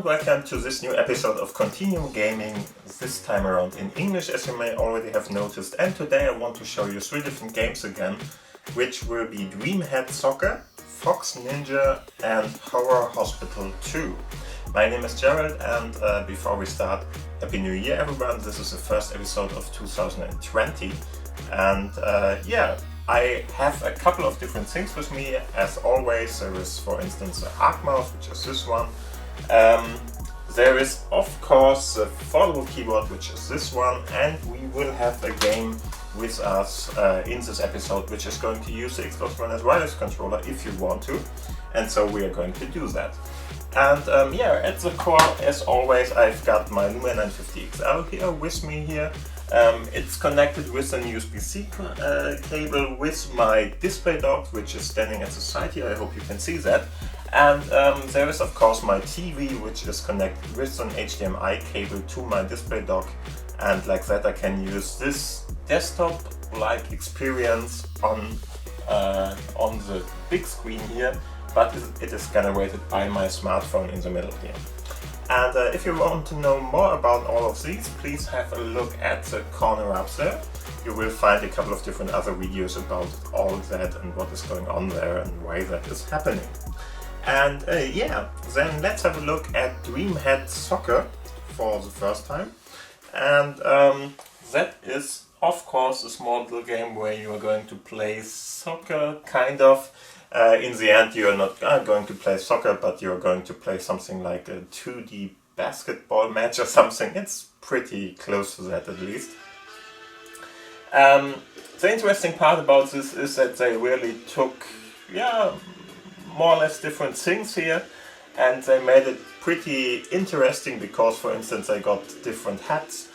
and welcome to this new episode of Continuum Gaming, this time around in English, as you may already have noticed. And today I want to show you 3 different games again, which will be Dreamhead Soccer, Fox Ninja and Horror Hospital 2. My name is Gerald, and before we start, Happy New Year everyone. This is the first episode of 2020, and I have a couple of different things with me. As always, there is, for instance, the Arc Mouse, which is this one. There is, of course, the Foldable keyboard, which is this one, and we will have a game with us in this episode, which is going to use the Xbox One as wireless controller if you want to, and so we are going to do that. And at the core, as always, I've got my Lumia 950 XL here with me here. It's connected with an USB-C cable with my display dock, which is standing at the side here. I hope you can see that. And there is, of course, my TV, which is connected with an HDMI cable to my display dock. And like that, I can use this desktop-like experience on the big screen here, but it is generated by my smartphone in the middle here. And if you want to know more about all of these, please have a look at the corner up there. You will find a couple of different other videos about all that and what is going on there and why that is happening. And then let's have a look at Dreamhead Soccer for the first time. And that is, of course, a small little game where you are going to play soccer, kind of. In the end, you are not going to play soccer, but you are going to play something like a 2D basketball match or something. It's pretty close to that, at least. The interesting part about this is that they really took, more or less different things here, and they made it pretty interesting because, for instance, they got different hats,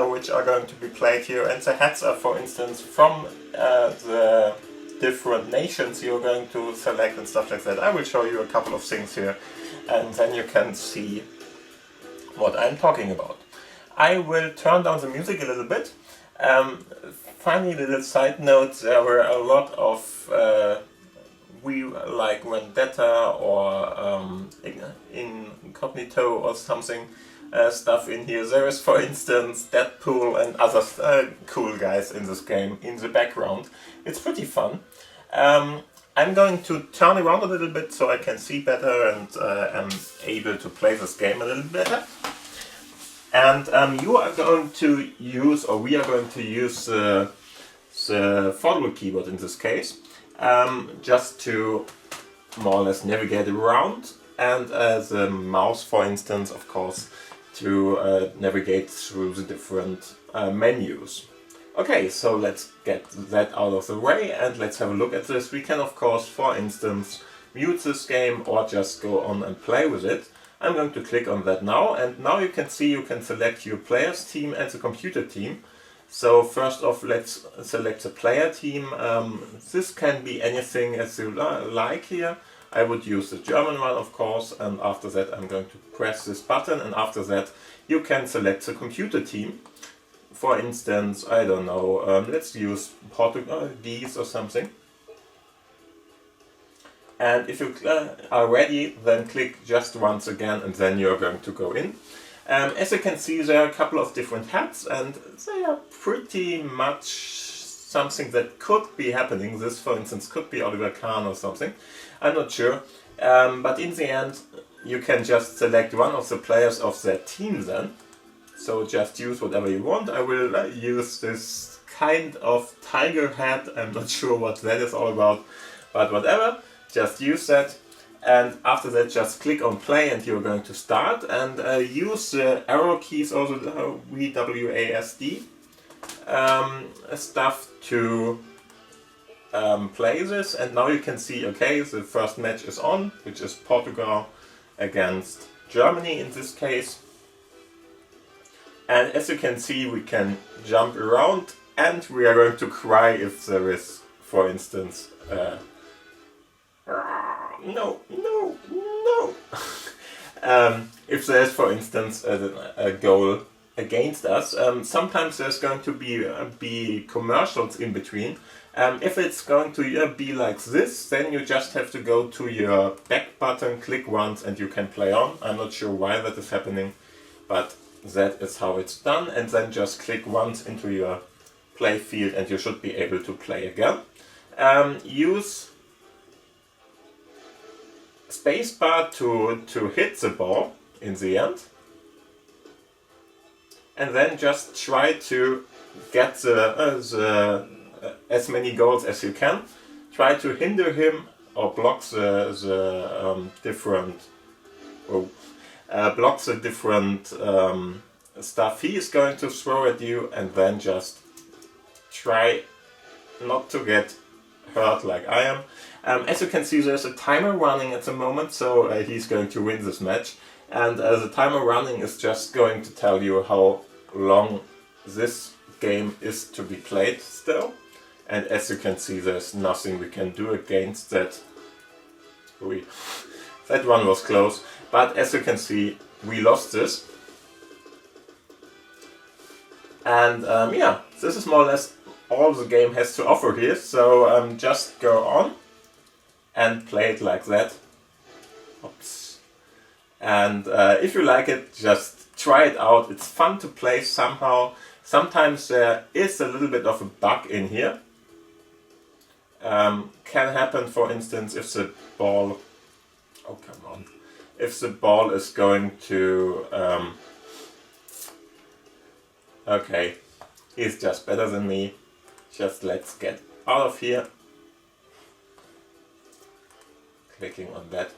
which are going to be played here, and the hats are, for instance, from the different nations you're going to select and stuff like that. I will show you a couple of things here, and then you can see what I'm talking about. I will turn down the music a little bit. Funny little side note, there were a lot of like Vendetta or Incognito or something stuff in here. There is, for instance, Deadpool and other cool guys in this game in the background. It's pretty fun. I'm going to turn around a little bit so I can see better and am able to play this game a little better. And you are going to use, or we are going to use the Foldable keyboard in this case, just to more or less navigate around, and the mouse, for instance, of course, to navigate through the different menus. Okay, so let's get that out of the way and let's have a look at this. We can, of course, for instance, mute this game or just go on and play with it. I'm going to click on that now, and now you can see you can select your players team and the computer team. So first off, let's select the player team. This can be anything as you like here. I would use the German one, of course, and after that I'm going to press this button, and after that you can select the computer team. For instance, I don't know, let's use Portuguese or something. And if you are ready, then click just once again, and then you're going to go in. As you can see, there are a couple of different hats, and they are pretty much something that could be happening. This, for instance, could be Oliver Kahn or something. I'm not sure. But in the end, you can just select one of the players of that team then. So just use whatever you want. I will use this kind of tiger hat. I'm not sure what that is all about, but whatever. Just use that. And after that, just click on play and you're going to start. And use the arrow keys, also the WASD stuff to play this. And now you can see, okay, the first match is on, which is Portugal against Germany in this case. And as you can see, we can jump around, and we are going to cry if there is, for instance, no. If there is, for instance, a goal against us, sometimes there's going to be commercials in between, If it's going to be like this, then you just have to go to your back button, click once, and you can play on. I'm not sure why that is happening, but that is how it's done. And then just click once into your play field and you should be able to play again. Use spacebar to hit the ball in the end. And then just try to get as many goals as you can. Try to hinder him or block the different stuff he is going to throw at you, and then just try not to get hurt like I am. As you can see, there's a timer running at the moment, so he's going to win this match. And the timer running is just going to tell you how long this game is to be played still. And as you can see, there's nothing we can do against that. That one was close, but as you can see, we lost this. And yeah, this is more or less all the game has to offer here. So just go on and play it like that. Oops. And if you like it, just try it out. It's fun to play somehow. Sometimes there is a little bit of a bug in here. Can happen, for instance, if the ball... Oh, come on. If the ball is going to... okay, he's just better than me. Just let's get out of here. Clicking on that.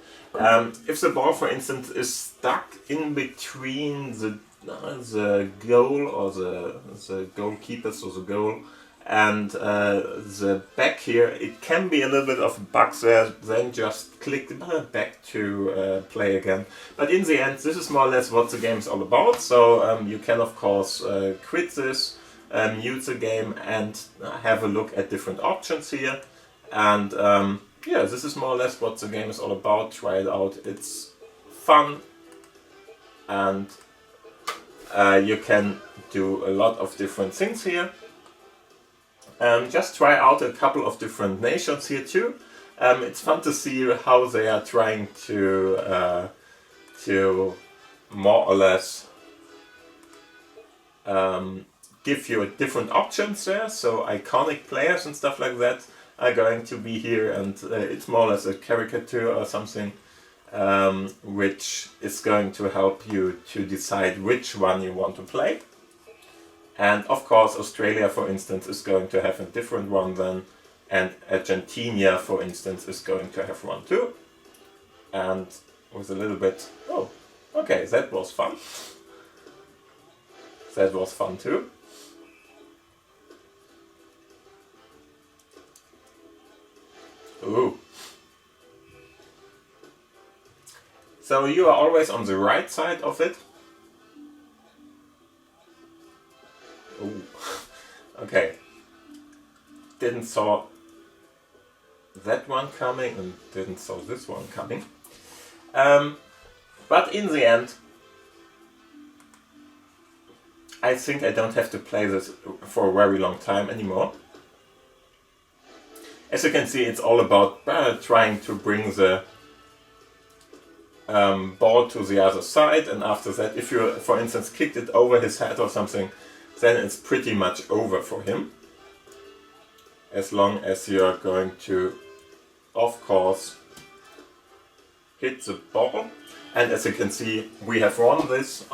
If the ball, for instance, is stuck in between the goal or the goalkeeper, so the goal, and the back here, it can be a little bit of a bug there. Then just click back to play again. But in the end, this is more or less what the game is all about. So you can of course quit this, mute the game, and have a look at different options here. And yeah, this is more or less what the game is all about. Try it out. It's fun, and you can do a lot of different things here. Just try out a couple of different nations here too. It's fun to see how they are trying to more or less give you different options there. So iconic players and stuff like that are going to be here, and it's more or less a caricature or something, which is going to help you to decide which one you want to play. And of course, Australia, for instance, is going to have a different one then, and Argentina, for instance, is going to have one too. And with a little bit... Oh, okay, that was fun. That was fun too. Ooh. So you are always on the right side of it. Ooh. Okay. Didn't saw that one coming and didn't saw this one coming. But in the end, I think I don't have to play this for a very long time anymore. As you can see, it's all about trying to bring the ball to the other side, and after that, if you, for instance, kicked it over his head or something, then it's pretty much over for him. As long as you're going to, of course, hit the ball. And as you can see, we have won this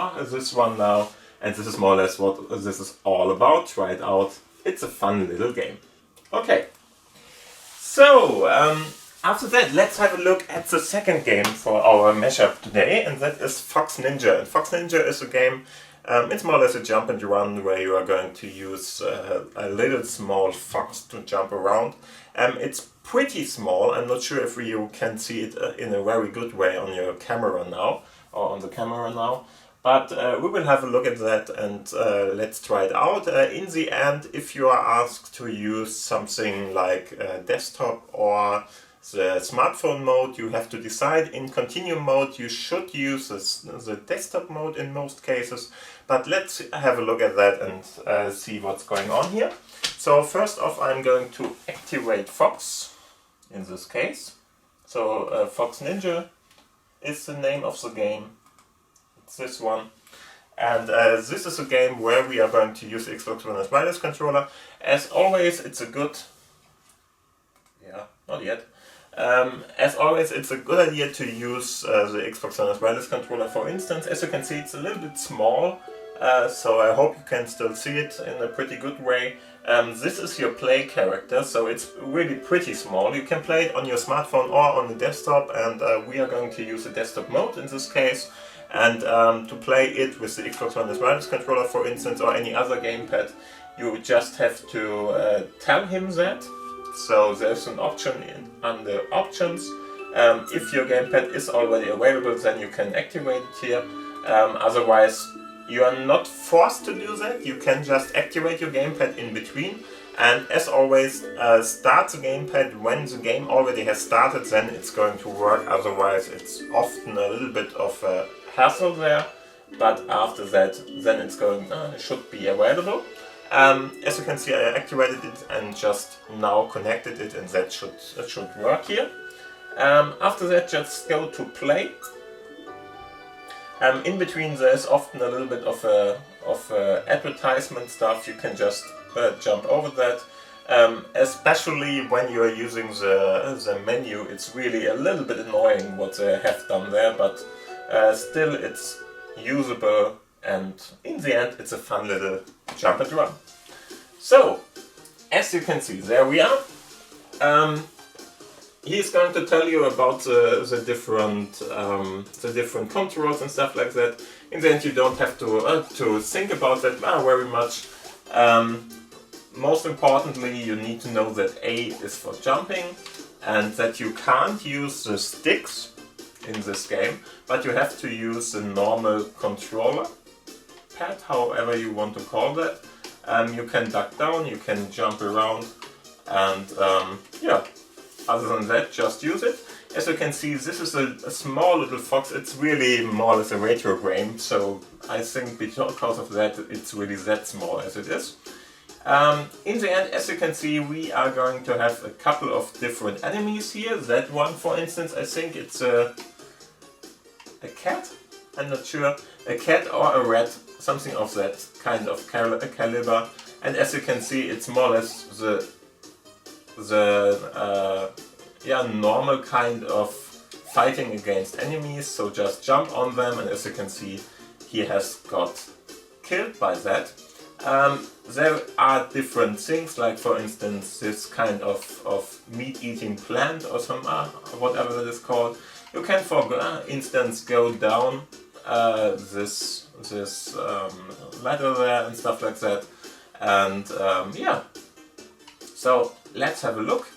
one now, and this is more or less what this is all about. Try it out. It's a fun little game. Okay. So, after that, let's have a look at the second game for our mashup today, and that is Fox Ninja. And Fox Ninja is a game, it's more or less a jump and run where you are going to use a little small fox to jump around. It's pretty small. I'm not sure if you can see it in a very good way on your camera now, or on the camera now. But we will have a look at that, and let's try it out. In the end, if you are asked to use something like a desktop or the smartphone mode, you have to decide. In Continuum mode you should use the desktop mode in most cases, but let's have a look at that and see what's going on here. So first off, I'm going to activate Fox in this case. So Fox Ninja is the name of the game. It's this one. And this is a game where we are going to use the Xbox One wireless controller. As always, it's a good... Yeah, not yet. As always, it's a good idea to use the Xbox One wireless controller. For instance, as you can see, it's a little bit small. So I hope you can still see it in a pretty good way. This is your play character, so it's really pretty small. You can play it on your smartphone or on the desktop, and we are going to use the desktop mode in this case. And to play it with the Xbox One wireless controller, for instance, or any other gamepad, you just have to tell him that. So there's an option under options. If your gamepad is already available, then you can activate it here. Otherwise, you are not forced to do that. You can just activate your gamepad in between. And as always, start the gamepad when the game already has started, then it's going to work. Otherwise, it's often a little bit of a hassle there. But after that, then it's going, it should be available. As you can see, I activated it and just now connected it, and that should work here. After that, just go to play. In between, there's often a little bit of advertisement stuff. You can just jump over that. Especially when you're using the menu, it's really a little bit annoying what they have done there, but still it's usable, and in the end it's a fun little jump and run. So, as you can see, there we are. He's going to tell you about the different controls and stuff like that. In the end, you don't have to think about that very much. Most importantly, you need to know that A is for jumping, and that you can't use the sticks in this game, but you have to use the normal controller pad, however you want to call that. You can duck down, you can jump around, and yeah. Other than that, just use it. As you can see, this is a small little fox. It's really more or less a retro game, so I think because of that, it's really that small as it is. In the end, as you can see, we are going to have a couple of different enemies here. That one, for instance, I think it's a cat? I'm not sure. A cat or a rat, something of that kind of caliber. And as you can see, it's more or less the normal kind of fighting against enemies, so just jump on them, and as you can see, he has got killed by that. There are different things, like for instance this kind of meat-eating plant or some whatever that is called. You can for instance go down this ladder there and stuff like that, and yeah. So let's have a look.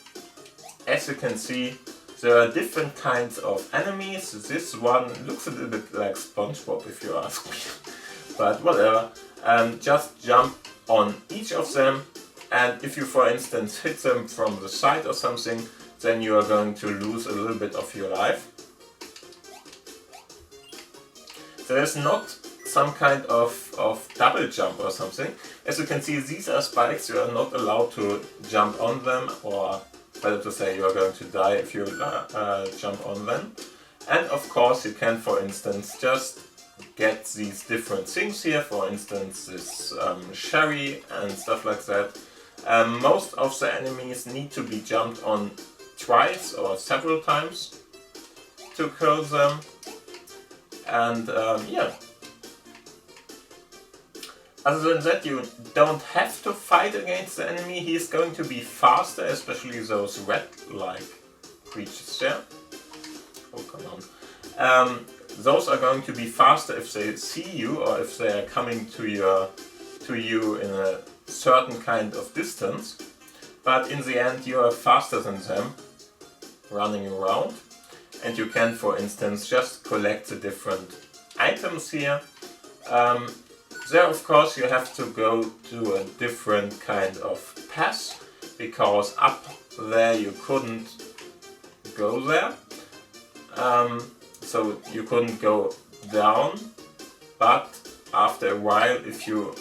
As you can see, there are different kinds of enemies. This one looks a little bit like SpongeBob, if you ask me. But whatever. Just jump on each of them, and if you, for instance, hit them from the side or something, then you are going to lose a little bit of your life. There is not some kind of double jump or something. As you can see, these are spikes. You are not allowed to jump on them, or better to say, you are going to die if you jump on them. And of course, you can, for instance, just get these different things here. For instance, this sherry and stuff like that. Most of the enemies need to be jumped on twice or several times to kill them. And yeah. Other than that, you don't have to fight against the enemy. He's going to be faster, especially those rat-like creatures there. Oh, come on. Those are going to be faster if they see you, or if they are coming to you in a certain kind of distance. But in the end, you are faster than them, running around. And you can, for instance, just collect the different items here. There, of course, you have to go to a different kind of pass, because up there you couldn't go there. So you couldn't go down, but after a while, if you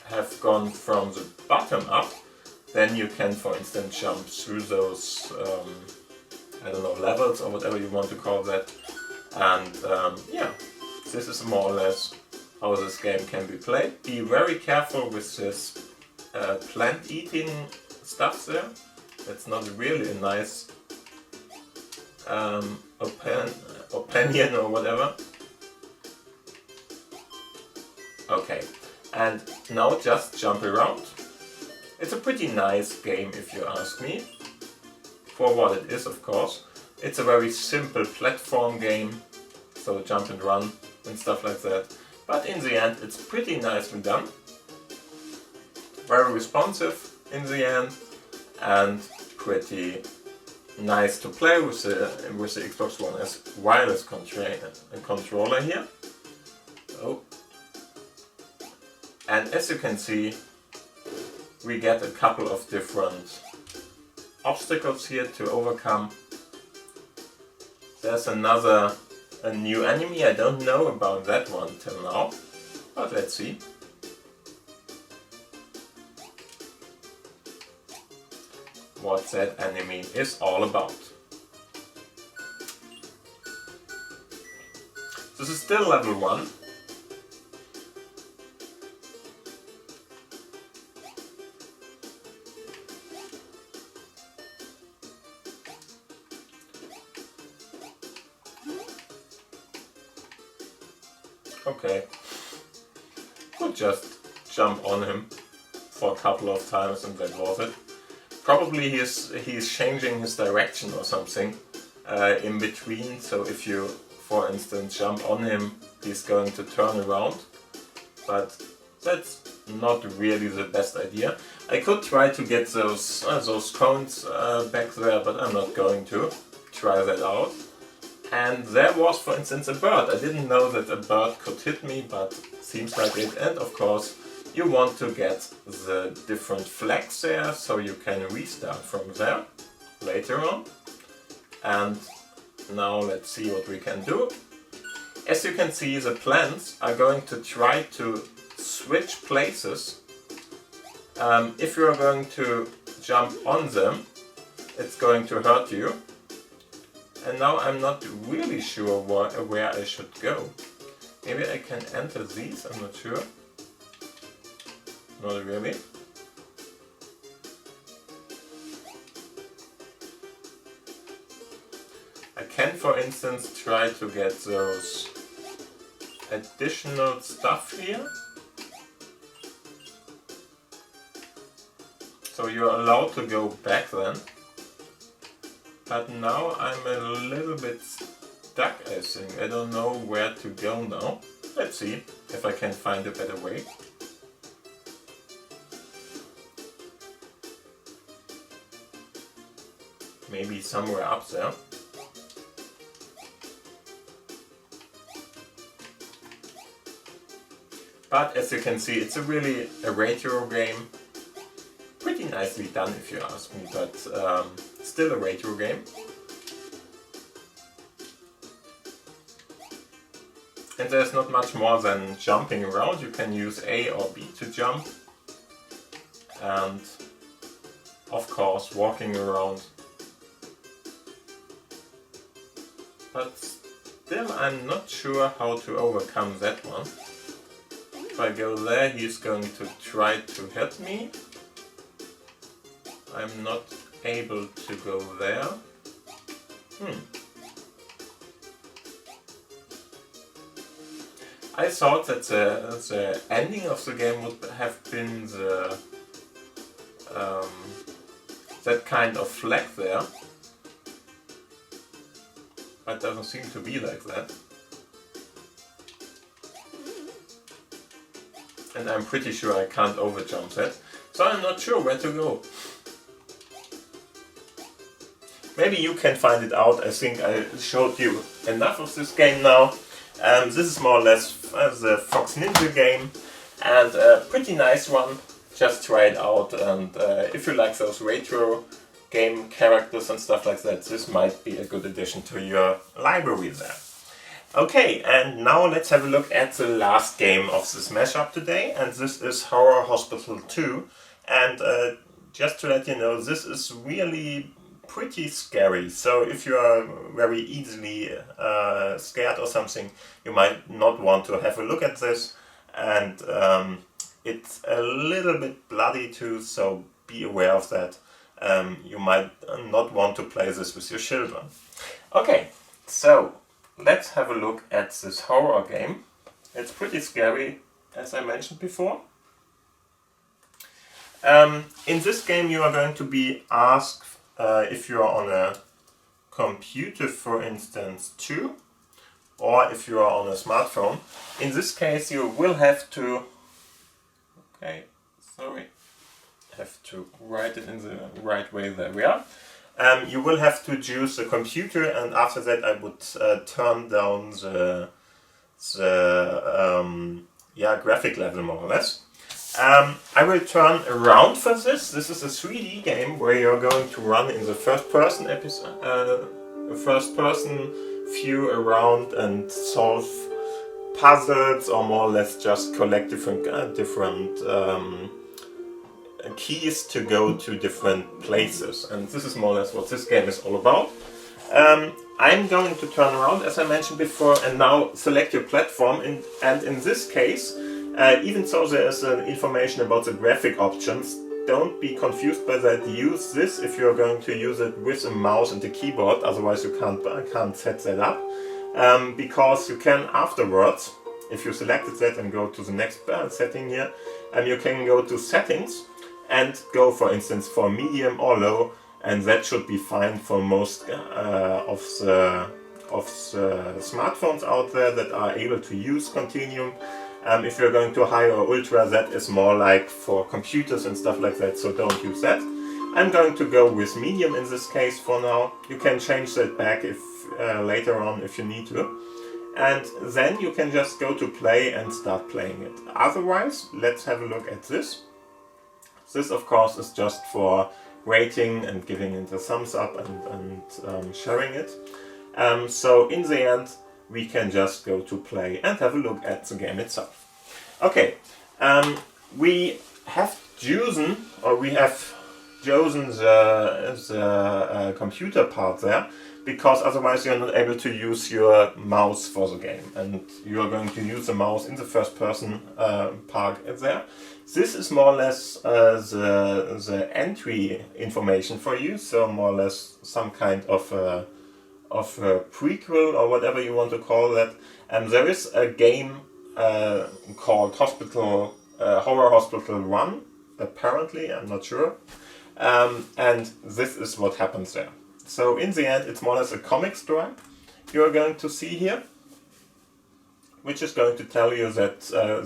have gone from the bottom up, then you can, for instance, jump through those, I don't know, levels or whatever you want to call that. And yeah, this is more or less how this game can be played. Be very careful with this plant eating stuff there. That's not really a nice opinion or whatever. Okay, and now just jump around. It's a pretty nice game if you ask me, for what it is, of course. It's a very simple platform game, so jump and run and stuff like that. But in the end, it's pretty nicely done. Very responsive in the end, and pretty nice to play with the Xbox One S wireless controller here. Oh. And as you can see, we get a couple of different obstacles here to overcome. There's a new enemy. I don't know about that one till now, but let's see. What that enemy is all about. This is still level 1. Okay, could just jump on him for a couple of times and that was it. Probably he's changing his direction or something in between, so if you, for instance, jump on him, he's going to turn around, but that's not really the best idea. I could try to get those cones back there, but I'm not going to try that out. And there was, for instance, a bird. I didn't know that a bird could hit me, but seems like it. And of course, you want to get the different flags there, so you can restart from there later on. And now let's see what we can do. As you can see, the plants are going to try to switch places. If you are going to jump on them, it's going to hurt you. And now I'm not really sure where I should go. Maybe I can enter these, I'm not sure. Not really. I can, for instance, try to get those additional stuff here. So you're allowed to go back then. But now I'm a little bit stuck, I think. I don't know where to go now. Let's see if I can find a better way. Maybe somewhere up there. But as you can see, it's really a retro game. Pretty nicely done if you ask me, but still a retro game. And there's not much more than jumping around. You can use A or B to jump. And of course walking around. But still I'm not sure how to overcome that one. If I go there, he's going to try to hit me. I'm not able to go there. I thought that the ending of the game would have been the that kind of flag there. But it doesn't seem to be like that. And I'm pretty sure I can't overjump that. So I'm not sure where to go. Maybe you can find it out. I think I showed you enough of this game now. This is more or less the Fox Ninja game, and a pretty nice one. Just try it out, and if you like those retro game characters and stuff like that, this might be a good addition to your library there. Okay, and now let's have a look at the last game of this mashup today, and this is Horror Hospital 2. And just to let you know, this is really pretty scary. So if you are very easily scared or something, you might not want to have a look at this. And it's a little bit bloody too, so be aware of that. You might not want to play this with your children. Okay, so let's have a look at this horror game. It's pretty scary, as I mentioned before. In this game you are going to be asked if you are on a computer, for instance, too, or if you are on a smartphone. In this case you will have to, have to write it in the right way. There we are. You will have to choose the computer, and after that I would turn down the graphic level more or less. I will turn around for this. This is a 3D game where you're going to run in the first person view around and solve puzzles, or more or less just collect different keys to go to different places. And this is more or less what this game is all about. I'm going to turn around, as I mentioned before, and now select your platform. And in this case, even though there is information about the graphic options, don't be confused by that. Use this if you're going to use it with a mouse and a keyboard, otherwise you can't set that up. Because you can afterwards, if you selected that and go to the next setting here, you can go to settings and go, for instance, for medium or low, and that should be fine for most of the smartphones out there that are able to use Continuum. If you're going to high or ultra, that is more like for computers and stuff like that, so don't use that. I'm going to go with medium in this case for now. You can change that back if later on if you need to. And then you can just go to play and start playing it. Otherwise, let's have a look at this. This, of course, is just for rating and giving it a thumbs up and sharing it. So in the end, we can just go to play and have a look at the game itself. Okay, we have chosen the computer part there, because otherwise you're not able to use your mouse for the game, and you are going to use the mouse in the first person part there. This is more or less the entry information for you, so more or less some kind of a prequel or whatever you want to call that. There is a game called Horror Hospital 1, apparently, I'm not sure. And this is what happens there. So in the end, it's more or less a comic strip you're going to see here, which is going to tell you that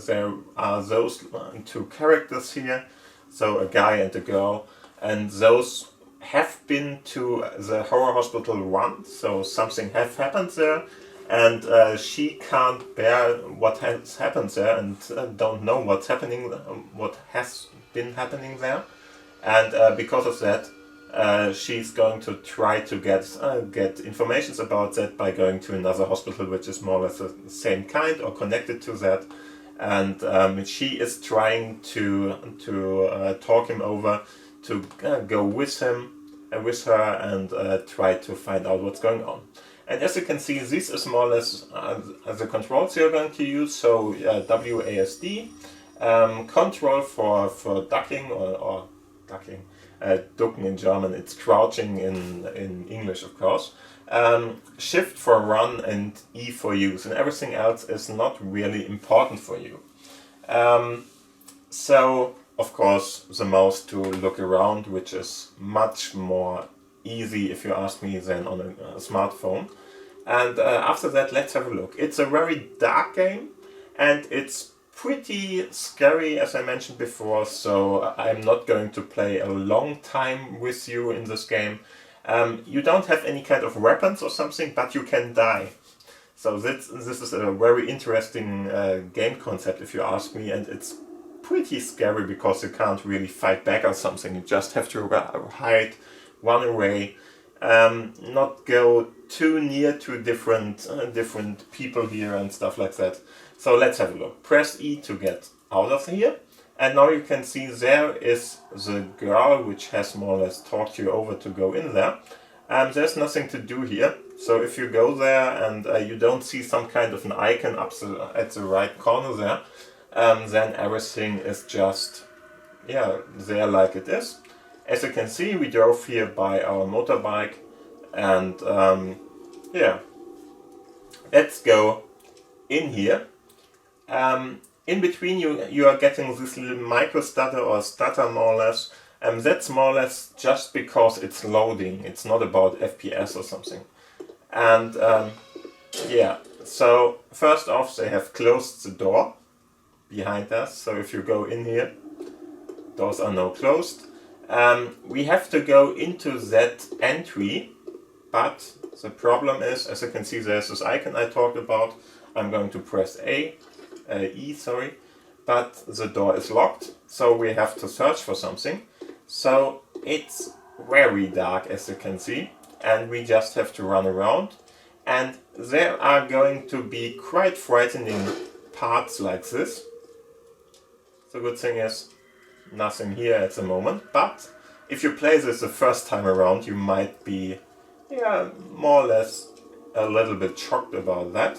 there are those two characters here, so a guy and a girl, and those have been to the Horror Hospital 1, so something has happened there, and she can't bear what has happened there, and don't know what has been happening there, and because of that, she's going to try to get information about that by going to another hospital which is more or less the same kind or connected to that, and she is trying to talk him over to go with her and try to find out what's going on. And as you can see, this is more or less the controls you're going to use. So WASD, control for ducking or ducking. Ducken in German, it's crouching in English, of course. Shift for run and E for use, and everything else is not really important for you. So, of course, the mouse to look around, which is much more easy, if you ask me, than on a smartphone. And after that, let's have a look. It's a very dark game, and it's pretty scary, as I mentioned before, so I'm not going to play a long time with you in this game. You don't have any kind of weapons or something, but you can die. So this is a very interesting game concept, if you ask me, and it's pretty scary because you can't really fight back or something. You just have to hide run away, not go too near to different people here and stuff like that. So let's have a look. Press E to get out of here. And now you can see there is the girl which has more or less talked you over to go in there. There's nothing to do here. So if you go there and you don't see some kind of an icon at the right corner there, then everything is just there like it is. As you can see, we drove here by our motorbike, and let's go in here. In between you are getting this little micro stutter or stutter more or less. That's more or less just because it's loading. It's not about FPS or something. And so first off, they have closed the door behind us. So if you go in here, doors are now closed. We have to go into that entry, but the problem is, as you can see, there's this icon I talked about. I'm going to press E, but the door is locked, so we have to search for something. So it's very dark, as you can see, and we just have to run around. And there are going to be quite frightening parts like this. The good thing is, nothing here at the moment, but if you play this the first time around, you might be more or less a little bit shocked about that.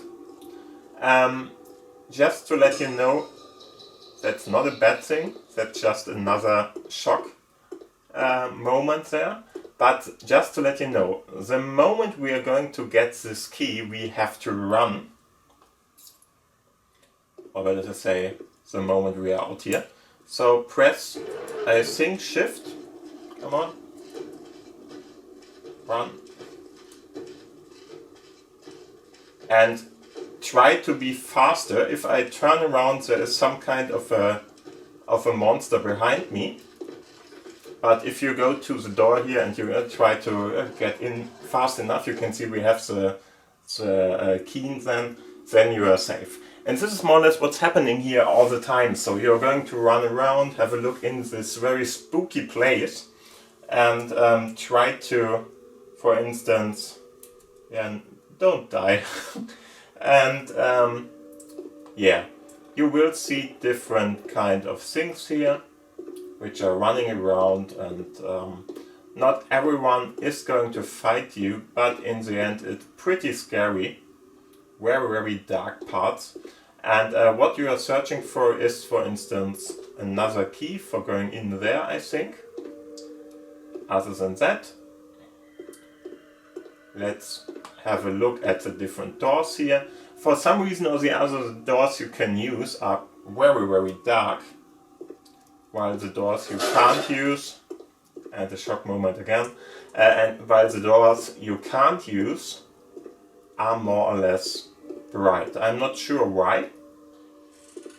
Just to let you know, that's not a bad thing, that's just another shock moment there. But just to let you know, the moment we are going to get this key, we have to run. Or better to say, the moment we are out here. So press, I think, Shift. Come on. Run. And try to be faster. If I turn around, there is some kind of a monster behind me. But if you go to the door here and you try to get in fast enough, you can see we have the key then you are safe. And this is more or less what's happening here all the time. So you're going to run around, have a look in this very spooky place, and try to, for instance, don't die. And you will see different kind of things here which are running around, and not everyone is going to fight you, but in the end it's pretty scary. Very dark parts. And what you are searching for is, for instance, another key for going in there, I think. Other than that, let's have a look at the different doors here. For some reason or the other, the doors you can use are very dark, while the doors you can't use, and the shock moment again, and while the doors you can't use are more or less bright. I'm not sure why,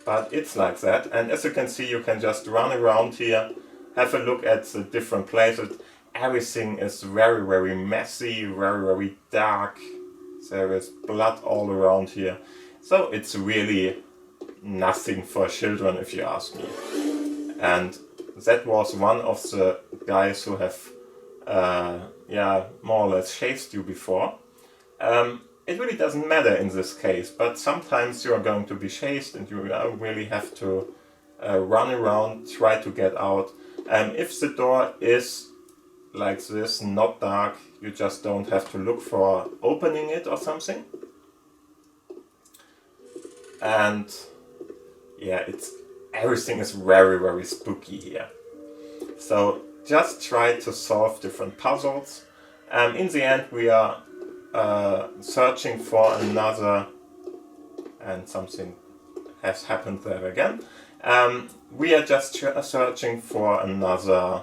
but it's like that. And as you can see, you can just run around here, have a look at the different places. Everything is very messy, very dark. There is blood all around here. So it's really nothing for children, if you ask me. And that was one of the guys who have more or less chased you before. It really doesn't matter in this case, but sometimes you are going to be chased and you really have to run around, try to get out. If the door is like this, not dark, you just don't have to look for opening it or something. And everything is very spooky here. So just try to solve different puzzles. In the end we are searching for another, and something has happened there again. We are just searching for another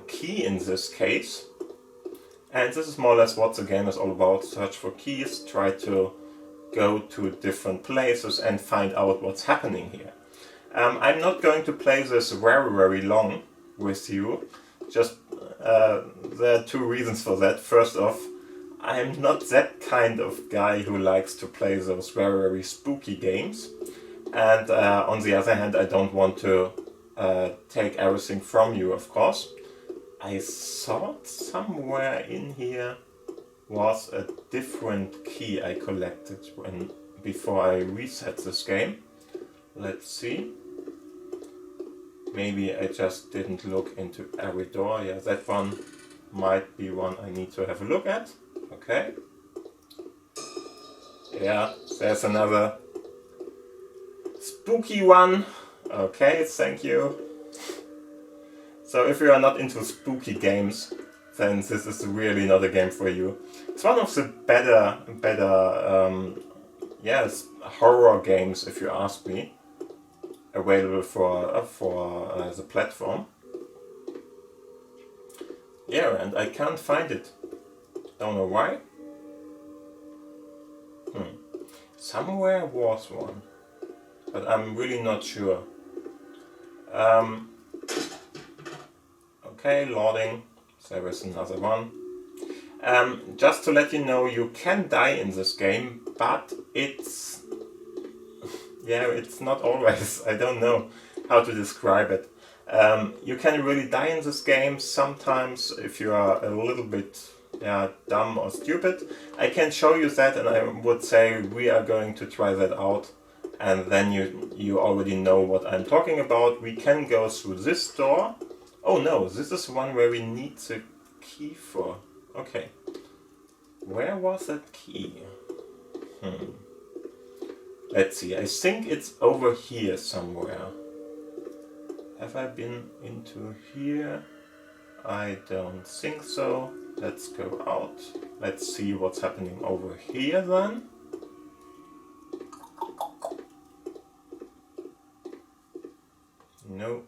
key in this case. And this is more or less what the game is all about. Search for keys, try to go to different places and find out what's happening here. I'm not going to play this very long with you. Just there are two reasons for that. First off, I'm not that kind of guy who likes to play those very spooky games. And on the other hand, I don't want to take everything from you, of course. I thought somewhere in here was a different key I collected before I reset this game. Let's see. Maybe I just didn't look into every door. Yeah, that one might be one I need to have a look at. Okay. Yeah, there's another spooky one. Okay, thank you. So if you are not into spooky games, then this is really not a game for you. It's one of the better yes, horror games, if you ask me, available for the platform. Yeah, and I can't find it. Don't know why. Somewhere was one, but I'm really not sure. Okay, loading. There is another one. Just to let you know, you can die in this game, but it's not always. I don't know how to describe it. You can really die in this game sometimes if you are a little bit dumb or stupid. I can show you that, and I would say we are going to try that out, and then you already know what I'm talking about. We can go through this door. Oh no, this is one where we need the key for. Okay. Where was that key? Let's see, I think it's over here somewhere. Have I been into here? I don't think so. Let's go out. Let's see what's happening over here then. No.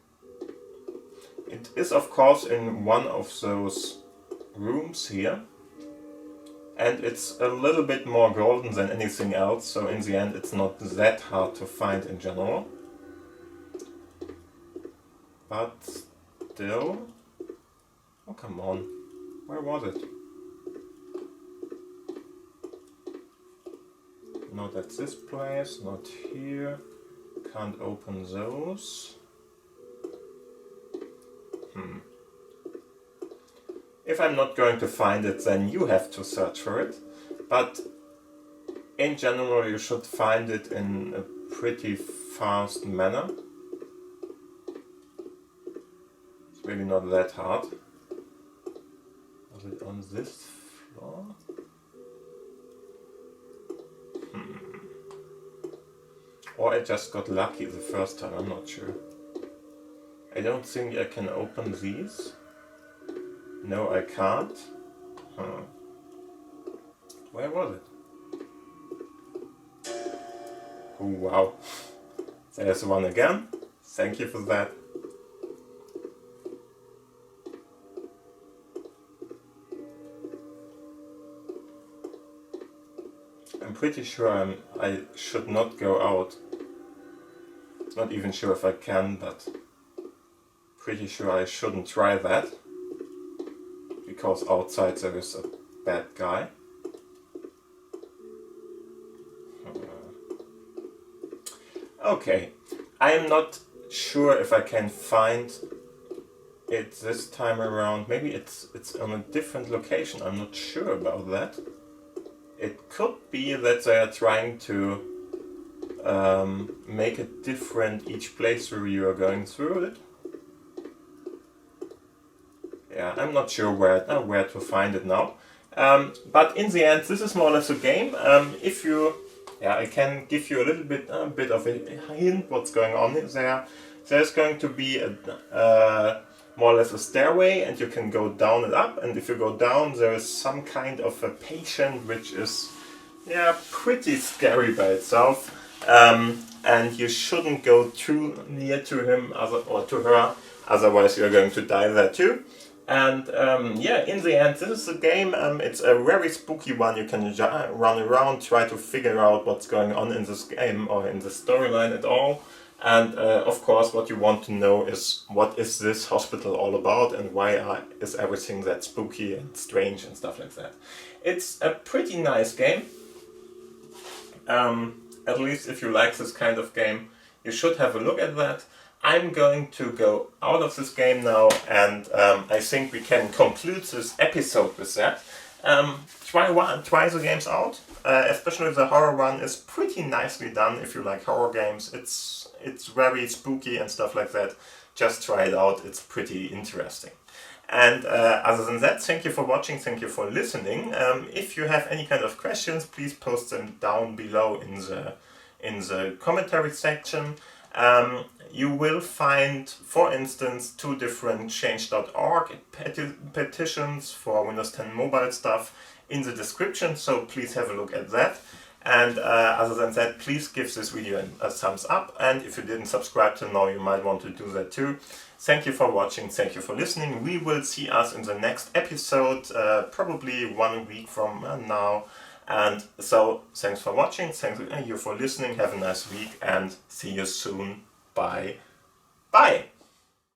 It is of course in one of those rooms here. And it's a little bit more golden than anything else, so in the end it's not that hard to find in general. But still... Oh, come on. Where was it? No, that's this place, not here. Can't open those. If I'm not going to find it, then you have to search for it. But in general, you should find it in a pretty fast manner. It's really not that hard. Was it on this floor? Or I just got lucky the first time, I'm not sure. I don't think I can open these. No, I can't. Where was it? Oh, wow. There's one again. Thank you for that. I'm pretty sure I should not go out. Not even sure if I can, but pretty sure I shouldn't try that. Because outside there is a bad guy. Okay, I am not sure if I can find it this time around. Maybe it's on a different location. I'm not sure about that. It could be that they are trying to make it different each playthrough you are going through it. Yeah, I'm not sure where to find it now. But in the end, this is more or less a game. I can give you a little bit of a hint what's going on there. There's going to be more or less a stairway, and you can go down and up. And if you go down, there is some kind of a patient which is pretty scary by itself. And you shouldn't go too near to him or to her, otherwise you're going to die there too. And in the end, this is a game. It's a very spooky one. You can run around, try to figure out what's going on in this game or in the storyline at all. And of course, what you want to know is what is this hospital all about, and why is everything that spooky and strange and stuff like that. It's a pretty nice game. At least if you like this kind of game, you should have a look at that. I'm going to go out of this game now, and I think we can conclude this episode with that. Try the games out, especially the horror one is pretty nicely done. If you like horror games, it's very spooky and stuff like that. Just try it out, it's pretty interesting. And other than that, thank you for watching, thank you for listening. If you have any kind of questions, please post them down below in the commentary section. You will find, for instance, 2 different change.org petitions for Windows 10 mobile stuff in the description, so please have a look at that. And other than that, please give this video a thumbs up, and if you didn't subscribe till now, you might want to do that too. Thank you for watching, thank you for listening. We will see us in the next episode, probably 1 week from now. And so, thanks for watching, thank you for listening, have a nice week, and see you soon. Bye. Bye!